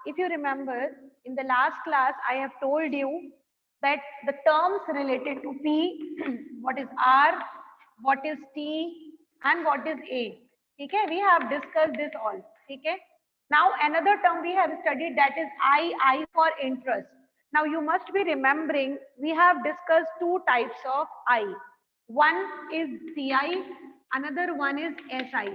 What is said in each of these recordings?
if you remember, in the last class, I have told you that the terms related to P, what is R, what is T, and what is A. Okay, we have discussed this all. Okay, now another term we have studied, that is I for interest. Now you must be remembering, we have discussed two types of I. One is CI, another one is SI.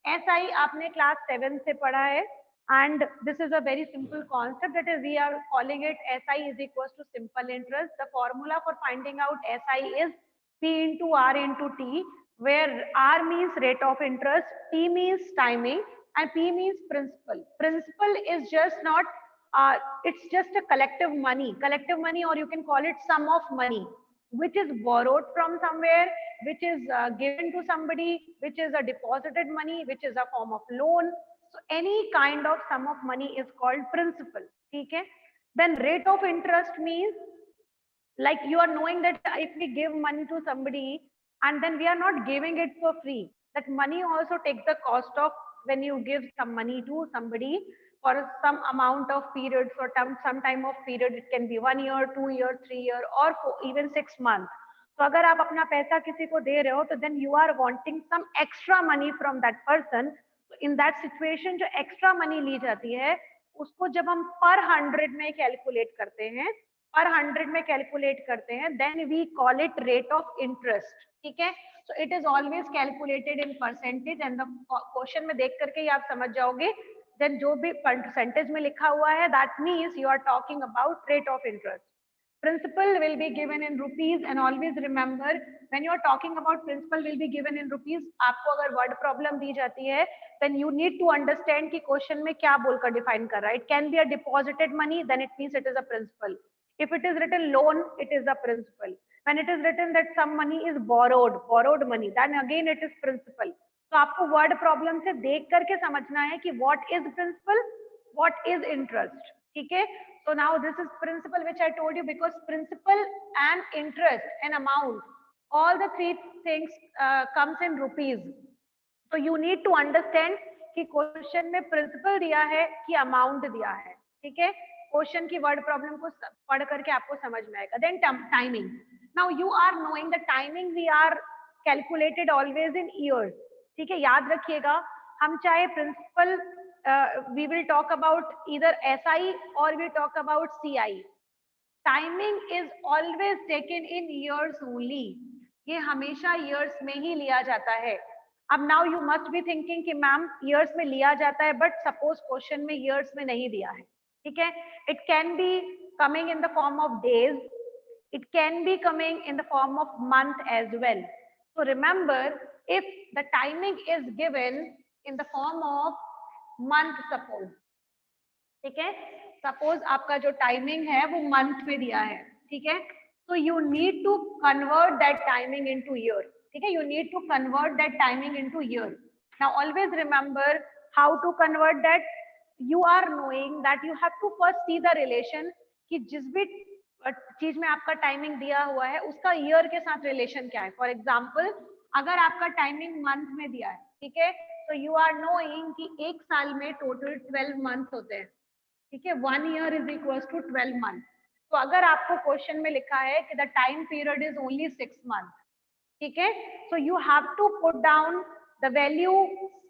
SI आपने class 7 से पढ़ा है, and this is a very simple concept, that is we are calling it SI is equals to simple interest. The formula for finding out SI is P into R into T, where R means rate of interest, T means timing, and P means principal. Principal is just not, it's just a collective money, or you can call it sum of money, which is borrowed from somewhere, which is given to somebody, which is a deposited money, which is a form of loan. So any kind of sum of money is called principal. Okay. Then rate of interest means, like you are knowing that if we give money to somebody and then we are not giving it for free, that money also takes the cost of, when you give some money to somebody for some amount of period, for some time of period, it can be 1 year, 2 year, 3 year, or even 6 months. तो अगर आप अपना पैसा किसी को दे रहे हो, तो then you are wanting some extra money from that person. So in that situation, जो extra money ली जाती है, उसको जब हम per 100 में कैलकुलेट करते हैं, पर 100 में कैलकुलेट करते हैं, then we call it rate of interest. ठीक है, so it is always calculated in percentage, and the question में देख करके ही आप समझ जाओगे, देन जो भी परसेंटेज में लिखा हुआ है, that means you are talking about rate of interest. Principal will be given in rupees, and always remember, when you are talking about principal will be given in rupees, आपको अगर word problem दी जाती है, then you need to understand कि question में क्या बोलकर define कर रहा है. It can be a deposited money, then it means it is a principal. If it is written loan, it is a principal. When it is written that some money is borrowed money, then again it is principal. तो आपको word problem से देख करके समझना है कि what is principal, what is interest. ठीक है, so now this is principal, which I told you, because principal and interest and amount, all the three things comes in rupees. So you need to understand कि question में principal दिया है कि amount दिया है. ठीक है, क्वेश्चन की वर्ड प्रॉब्लम को पढ़ करके आपको समझ में आएगा. Then timing. Now you are knowing the timing we are calculated always in years. ठीक है, याद रखिएगा, हम चाहे principal, we will talk about either SI or we talk about CI. Timing is always taken in years only. ये हमेशा years में ही लिया जाता है. अब now you must be thinking कि मैम years में लिया जाता है, but suppose question में years में नहीं दिया है. ठीक है, it can be coming in the form of days, it can be coming in the form of month as well. So remember, if the timing is given in the form of month, suppose, ठीक है, suppose आपका जो timing है वो month में दिया है. ठीक है, तो you need to convert that timing into year. ठीक है, you need to convert that timing into year. Now always remember how to convert that. You are knowing that you have to first see the relation, कि जिस भी चीज में आपका timing दिया हुआ है उसका ईयर के साथ रिलेशन क्या है. फॉर एग्जाम्पल, अगर आपका टाइमिंग मंथ में दिया है, ठीक है, तो यू आर नोइंग कि एक साल में टोटल 12 मंथ होते हैं. ठीक है, 1 year is equals to 12 month. तो अगर आपको क्वेश्चन में लिखा है कि the time period is only 6 month, ठीक है, so you have to put down the value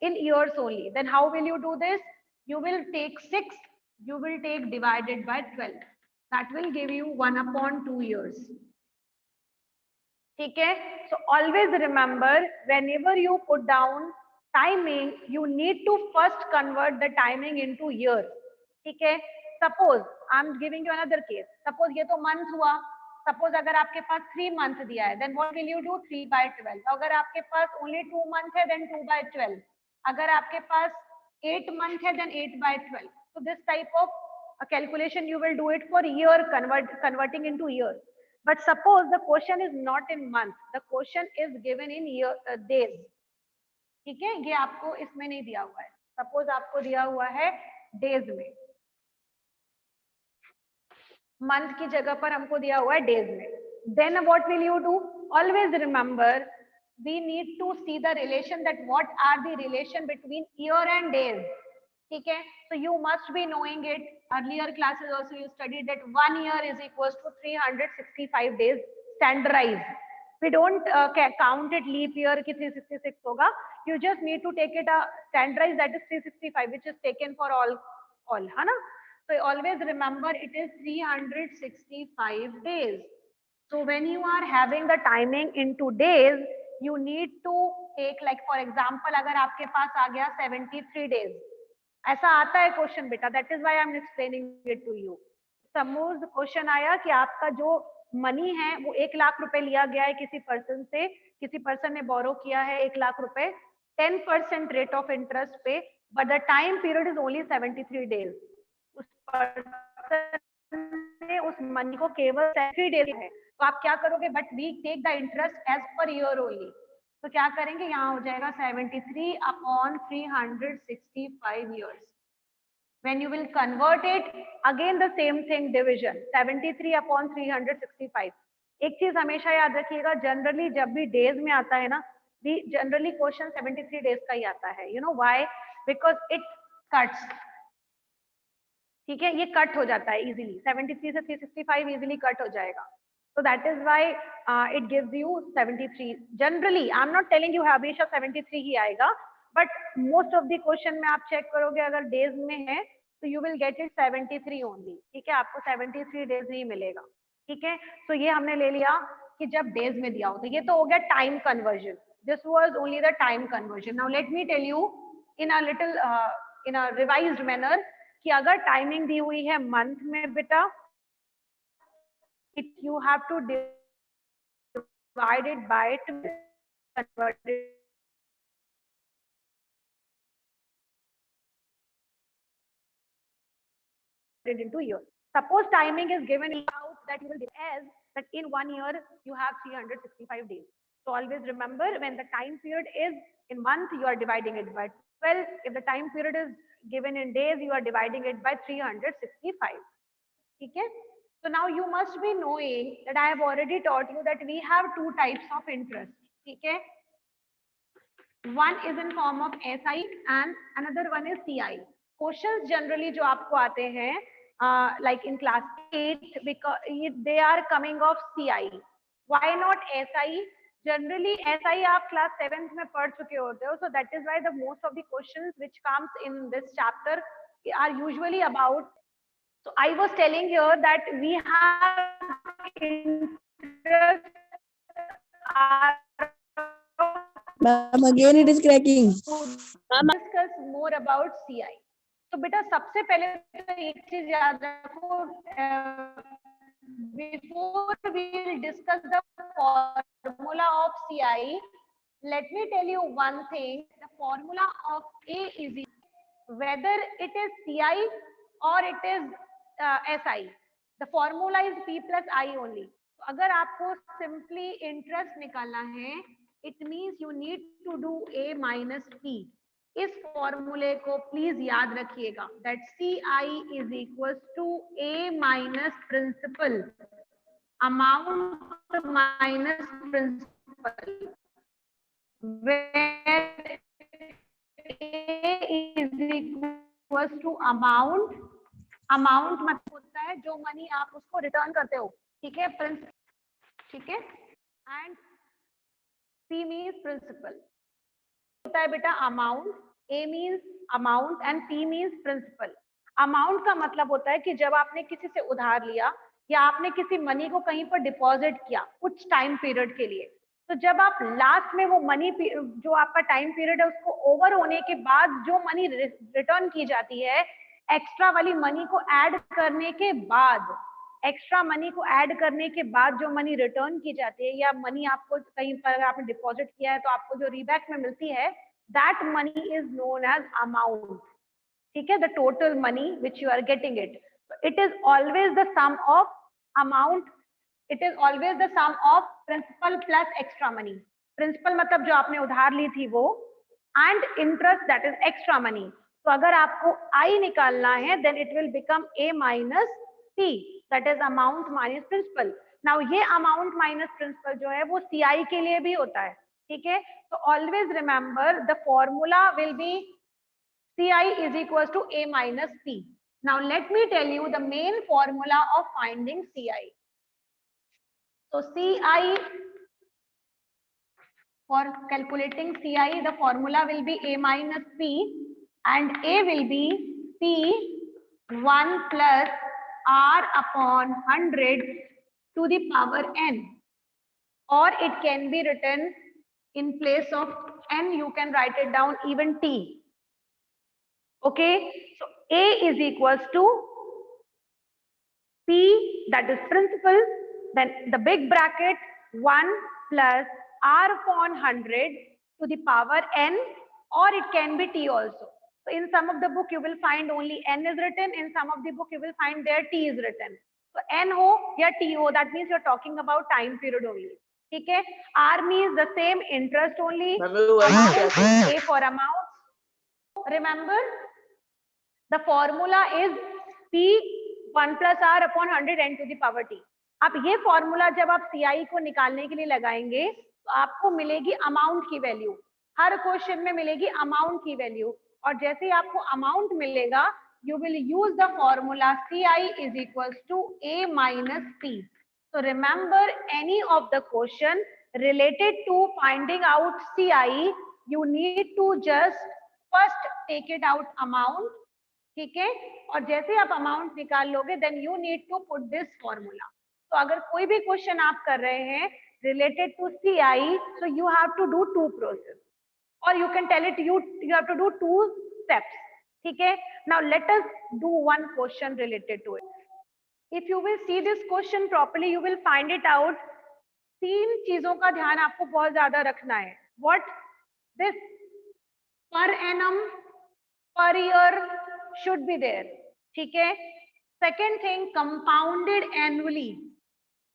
in years only. Then how will you do this? You will take 6, you will take divided by 12. That will give you 1/2 years. ठीक है, so always remember, whenever you put down timing, you need to first convert the timing into years. ठीक है, suppose I am giving you another case. Suppose ये तो month हुआ. Suppose अगर आपके पास 3 month दिया है, then what will you do? 3/12. अगर आपके पास only 2 month है, then 2/12. अगर आपके पास 8 month है, then 8/12. So this type of calculation you will do it for year, converting into year. But suppose the question is not in month, the question is given in year, days. ठीक है, ये आपको इसमें नहीं दिया हुआ है. सपोज आपको दिया हुआ है डेज में, मंथ की जगह पर हमको दिया हुआ है डेज में. Then what will you do? Always remember, we need to see the relation, that what are the relation between year and days. ठीक है, so you must be knowing it. Earlier classes also you studied that 1 year is equals to 365 days standardized. We don't count it leap year ki 366 hoga. You just need to take it a standardized, that is 365, which is taken for all है ना. So always remember it is 365 days. So when you are having the timing into days, you need to take, like for example अगर आपके पास आ गया 73 days, ऐसा आता है question बेटा, that is why I am explaining it to you. Suppose question आया कि आपका जो मनी है वो 1 लाख रुपए लिया गया है किसी पर्सन से, किसी पर्सन ने बोरो किया है 1 लाख रुपए 10% रेट ऑफ इंटरेस्ट पे, but the time period is only 73 days. उस पर्सन ने उस मनी को केवल 73 डेज है, तो आप क्या करोगे, but we take the interest as per year only. तो क्या करेंगे, यहाँ हो जाएगा 73 upon 365 years. When you will convert it, again the same thing, division 73 upon 365. एक चीज हमेशा याद रखिएगा, जनरली जब भी डेज में आता है ना, जनरली क्वेश्चन 73 डेज का ही आता है. You know why? Because it cuts. ठीक है, ये कट हो जाता है इजीली, 73 से 365 इजीली कट हो जाएगा. So that is why it gives you 73. Generally, I'm not telling you हमेशा 73 ही आएगा, but most of the question में आप चेक करोगे अगर days में है तो you will get it 73 only. ठीक है, आपको 73 days ही मिलेगा. ठीक है, so ये हमने ले लिया कि जब days में दिया हो. तो ये तो हो गया time conversion. This was only the time conversion. Now let me tell you in a little in a revised manner कि अगर timing दी हुई है month में बेटा, you have to divide it by 12, convert it into years. Suppose timing is given out that you will give as that in 1 year you have 365 days. So always remember, when the time period is in month, you are dividing it by 12. If the time period is given in days, you are dividing it by 365. Okay? So now you must be knowing that I have already taught you that we have two types of interest. Okay? One is in form of SI and another one is CI. Questions generally जो आपको आते हैं like in class 8, because they are coming of CI. Why not SI? Generally SI आप class 7th में पढ़ चुके होते हो, so that is why the most of the questions which comes in this chapter are usually about. So I was telling here that we have interest. Ma'am, again it is cracking. Discuss more about CI. तो बेटा सबसे पहले तो एक चीज याद रखो, before we will discuss the formula of CI, let me tell you one thing. The formula of A is whether it is CI or it is SI. The formula is P plus I only. तो अगर आपको simply interest निकालना है, it means you need to do A minus P. इस फॉर्मूले को please याद रखिएगा, that CI is equals to A minus principal, amount minus principal, where A is equals to amount. Amount मतलब होता है जो मनी आप उसको रिटर्न करते हो. ठीक है, ठीक है, एंड P मीन्स प्रिंसिपल होता है बेटा amount, A means amount and P means principal. Amount का मतलब होता है कि जब आपने किसी से उधार लिया या आपने किसी मनी को कहीं पर डिपॉजिट किया कुछ टाइम पीरियड के लिए, तो जब आप लास्ट में वो मनी जो आपका टाइम पीरियड है उसको ओवर होने के बाद जो मनी रिटर्न की जाती है, एक्स्ट्रा वाली मनी को ऐड करने के बाद, एक्स्ट्रा मनी को ऐड करने के बाद जो मनी रिटर्न की जाती है, या मनी आपको कहीं पर आपने डिपॉजिट किया है तो आपको जो रीबैक में मिलती है, that money is known as amount. ठीक है, the total money which you are getting it. It is always the sum of amount, it is always the sum of principal plus extra money. Principal मतलब जो आपने उधार ली थी वो, and interest that is extra money. तो अगर आपको I निकालना है, then it will become A minus P, that is amount minus principal. Now ये amount minus principal जो है वो CI के लिए भी होता है. ठीक है, तो always remember the formula will be Ci is equals to A minus P. Now let me tell you the main formula of finding Ci. So Ci, for calculating Ci, the formula will be A minus P, and A will be P1 plus R upon 100 to the power n, or it can be written in place of n, you can write it down even T. Okay, so A is equals to P, that is principal, then the big bracket 1 plus R upon 100 to the power n, or it can be T also. So in some of the book you will find only n is written, in some of the book you will find there T is written. So n ho ya T ho, that means you're talking about time period only. Okay, R means the same interest only. Amount, A for amount. Remember, the formula is P1 plus R upon 100 n to the power T. अब ये formula जब आप CI को निकालने के लिए लगाएंगे तो आपको मिलेगी अमाउंट की वैल्यू, हर क्वेश्चन में मिलेगी अमाउंट की वैल्यू, और जैसे ही आपको अमाउंट मिलेगा you will use the formula CI is equals to A minus P. So remember, any of the question related to finding out CI, you need to just first take it out amount, ठीक है, और जैसे आप amount निकाल लोगे then you need to put this formula. तो अगर कोई भी क्वेश्चन आप कर रहे हैं related to CI, so you have to do 2 process, और you can tell it you have to do 2 steps. ठीक है, now let us do one question related to it. If you will see this question properly you will find it out. 3 चीजों का ध्यान आपको बहुत ज्यादा रखना है. What? This per annum, per year should be there. ठीक है. Second thing, compounded annually.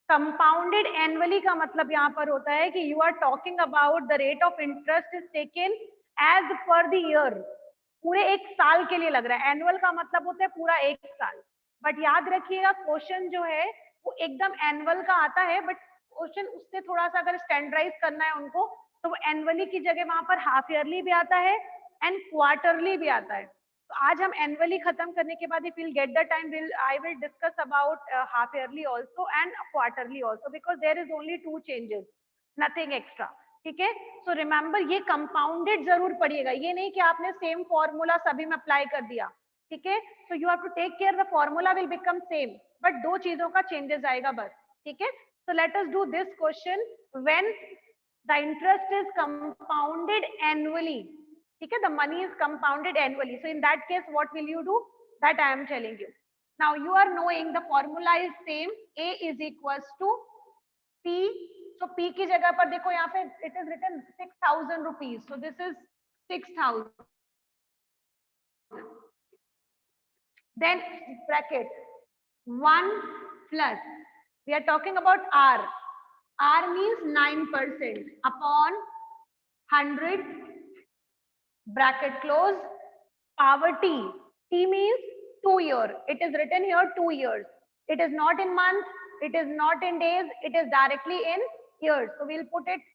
Compounded annually का मतलब यहाँ पर होता है कि you are talking about the rate of interest is taken as per the year, पूरे 1 साल के लिए लग रहा है. एनुअल का मतलब होता है पूरा 1 साल. बट याद रखिएगा क्वेश्चन जो है वो एकदम एनुअल का आता है, बट क्वेश्चन उससे थोड़ा सा अगर स्टैंडर्डाइज करना है उनको तो वो एनुअली की जगह वहां पर हाफ ईयरली भी आता है एंड क्वार्टरली भी आता है. तो आज हम एनुअली खत्म करने के बाद if will get the time I will discuss about half yearly also and quarterly also, because there is only 2 changes, nothing extra. ठीक है. सो रिमेंबर, ये कंपाउंडेड जरूर पढ़िएगा, ये नहीं कि आपने सेम फॉर्मूला सभी में अप्लाई कर दिया. ठीक है. So you have to take care, the formula will become same, but 2 चीजों का चेंजेस आएगा बस. ठीक है. So let us do this question. When the interest is compounded annually, ठीक है, the money is compounded annually, so in that case what will you do? That I am telling you. Now you are knowing the formula is same. A is equals to P. So P की जगह पर देखो यहाँ पे it is written 6,000 rupees, so this is 6,000. Then bracket 1 plus, we are talking about R. R means 9% upon 100, bracket close, power T. T means 2 year. It is written here 2 years. It is not in months, it is not in days, it is directly in years. So we'll put it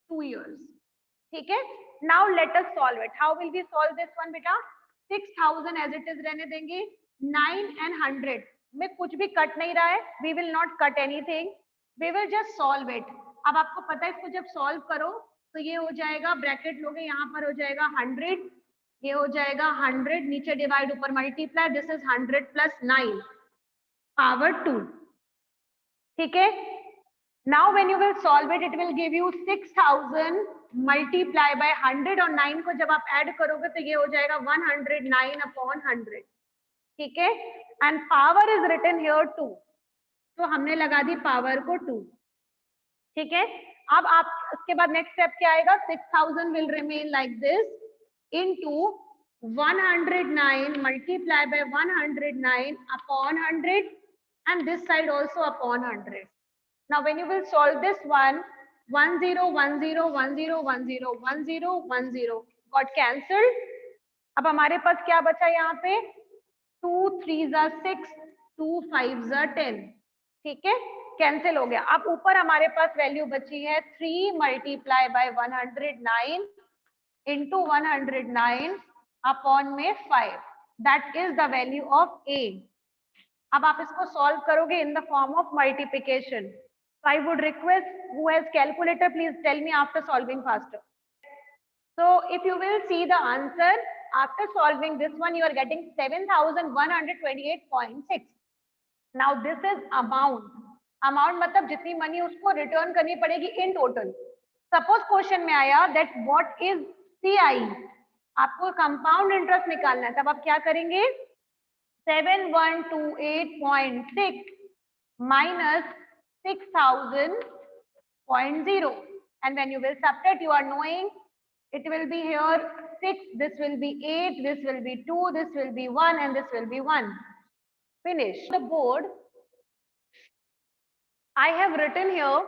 2 years. ठीक है. Now let us solve it. How will we solve this one बेटा? 6,000 as it is रहने देंगे. 9 and 100 में कुछ भी cut नहीं रहा है. We will not cut anything. We will just solve it. अब आपको पता है इसको जब solve करो तो ये हो जाएगा, ब्रैकेट लोगे यहाँ पर हो जाएगा 100, ये हो जाएगा 100, नीचे डिवाइड ऊपर multiply, this is 100 plus 9 power 2. ठीक है. Now when you will solve it, it will give you 6,000 multiply by 100, और 9 को जब आप ऐड करोगे तो ये हो जाएगा 109 अपॉन 100. ठीक है. And power is written here 2, तो हमने लगा दी पावर को 2. ठीक है. अब आप उसके बाद नेक्स्ट स्टेप क्या आएगा? 6,000 will remain like this into 109 multiply by 109 upon 100, and this side also upon 100. Now when you will solve this one, 1 0 1 0 1 0 1 0 1 0 1 0 got cancelled. अब हमारे पास क्या बचा यहाँ पे? 2 3 6, 2 5 10. ठीक है, कैंसिल हो गया. अब ऊपर हमारे पास वैल्यू बची है 3 मल्टीप्लाई बाय 109 इंटू 109 अपॉन में 5, that is the value of A। अब आप इसको सॉल्व करोगे in the form of multiplication. So I would request who has calculator, please tell me after solving faster. So if you will see the answer after solving this one, you are getting 7,128.6. Now this is amount. Amount मतलब जितनी money उसको return करनी पड़ेगी in total. Suppose question में आया that what is CI, आपको compound interest निकालना है, तब आप क्या करेंगे 7128.6 minus 6,000.0, and when you will subtract, you are knowing it will be here 6, this will be 8, this will be 2, this will be 1, and this will be 1. Finish the board. I have written here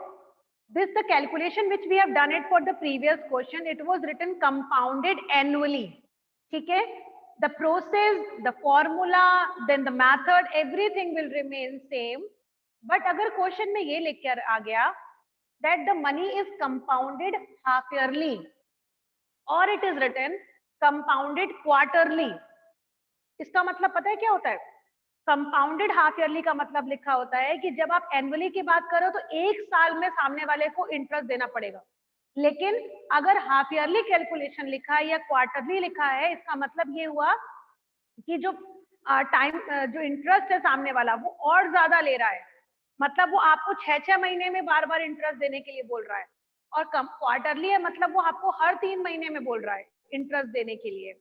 this, the calculation which we have done it for the previous question, it was written compounded annually. ठीक है, the process, the formula, then the method, everything will remain same. But अगर question में ये लिख कर आ गया that the money is compounded half yearly or it is written compounded quarterly, इसका मतलब पता है क्या होता है? कंपाउंडेड हाफ ईयरली का मतलब लिखा होता है कि जब आप एनुअली की बात करो तो एक साल में सामने वाले को इंटरेस्ट देना पड़ेगा, लेकिन अगर हाफ ईयरली कैलकुलेशन लिखा है या क्वार्टरली लिखा है, इसका मतलब ये हुआ कि जो टाइम जो इंटरेस्ट है सामने वाला वो और ज्यादा ले रहा है, मतलब वो आपको 6-6 महीने में बार बार इंटरेस्ट देने के लिए बोल रहा है, और क्वार्टरली है मतलब वो आपको हर 3 महीने में बोल रहा है इंटरेस्ट देने के लिए।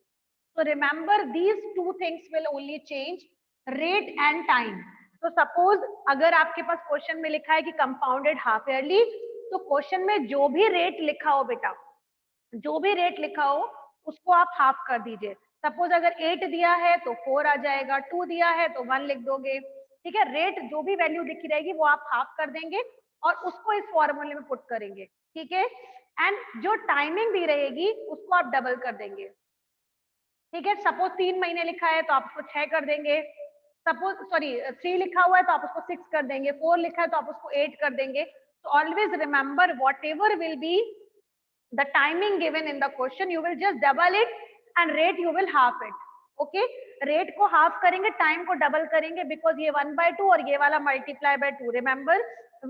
So remember these two things will only change, rate and time. तो suppose अगर आपके पास क्वेश्चन में लिखा है कि कंपाउंडेड हाफ ईयरली, तो क्वेश्चन में जो भी रेट लिखा हो बेटा, जो भी रेट लिखा हो उसको आप हाफ कर दीजिए। सपोज अगर 8 दिया है तो 4 आ जाएगा, 2 दिया है तो 1 लिख दोगे, ठीक है। रेट जो भी वैल्यू लिखी रहेगी वो आप हाफ कर देंगे और उसको इस फॉर्मूले में पुट करेंगे, ठीक है। एंड जो टाइमिंग दी रहेगी उसको आप डबल कर देंगे, ठीक है। सपोज 3 महीने लिखा है तो आप उसको 6 कर देंगे, सपोज 3 लिखा हुआ है तो आप उसको 6 कर देंगे, 4 लिखा है तो आप उसको 8 कर देंगे। So always remember whatever will be the timing given in the question, you will just double it and rate you will half it, okay। rate को half करेंगे, time को double करेंगे, because ये 1/2 और ये वाला multiply by 2। remember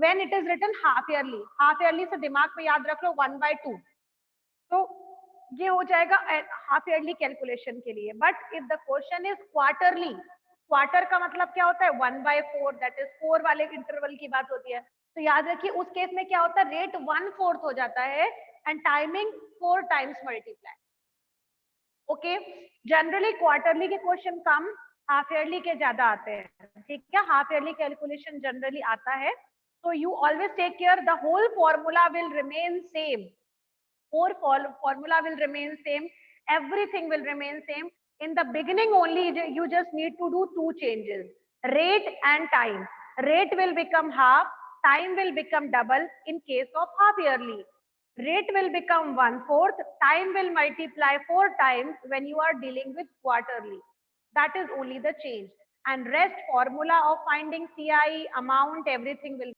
when it is written half yearly से दिमाग में याद रख लो 1/2, तो ये हो जाएगा हाफ ईयरली कैलकुलेशन के लिए। But if the question is quarterly, quarter का मतलब क्या होता है 1/4, दैट इज 4 वाले इंटरवल की बात होती है। तो याद रखिए उस केस में क्या होता है, रेट 1/4 हो जाता है and timing 4 times multiply, okay. Generally quarterly के क्वेश्चन कम, हाफ ईयरली के ज्यादा आते हैं, ठीक है। हाफ ईयरली कैलकुलेशन जनरली आता है, तो you always take care the whole formula will remain same, core formula will remain same, everything will remain same. In the beginning only you just need to do 2 changes, rate and time. Rate will become half, time will become double in case of half yearly. Rate will become 1/4, time will multiply 4 times when you are dealing with quarterly. That is only the change, and rest formula of finding CI, amount, everything will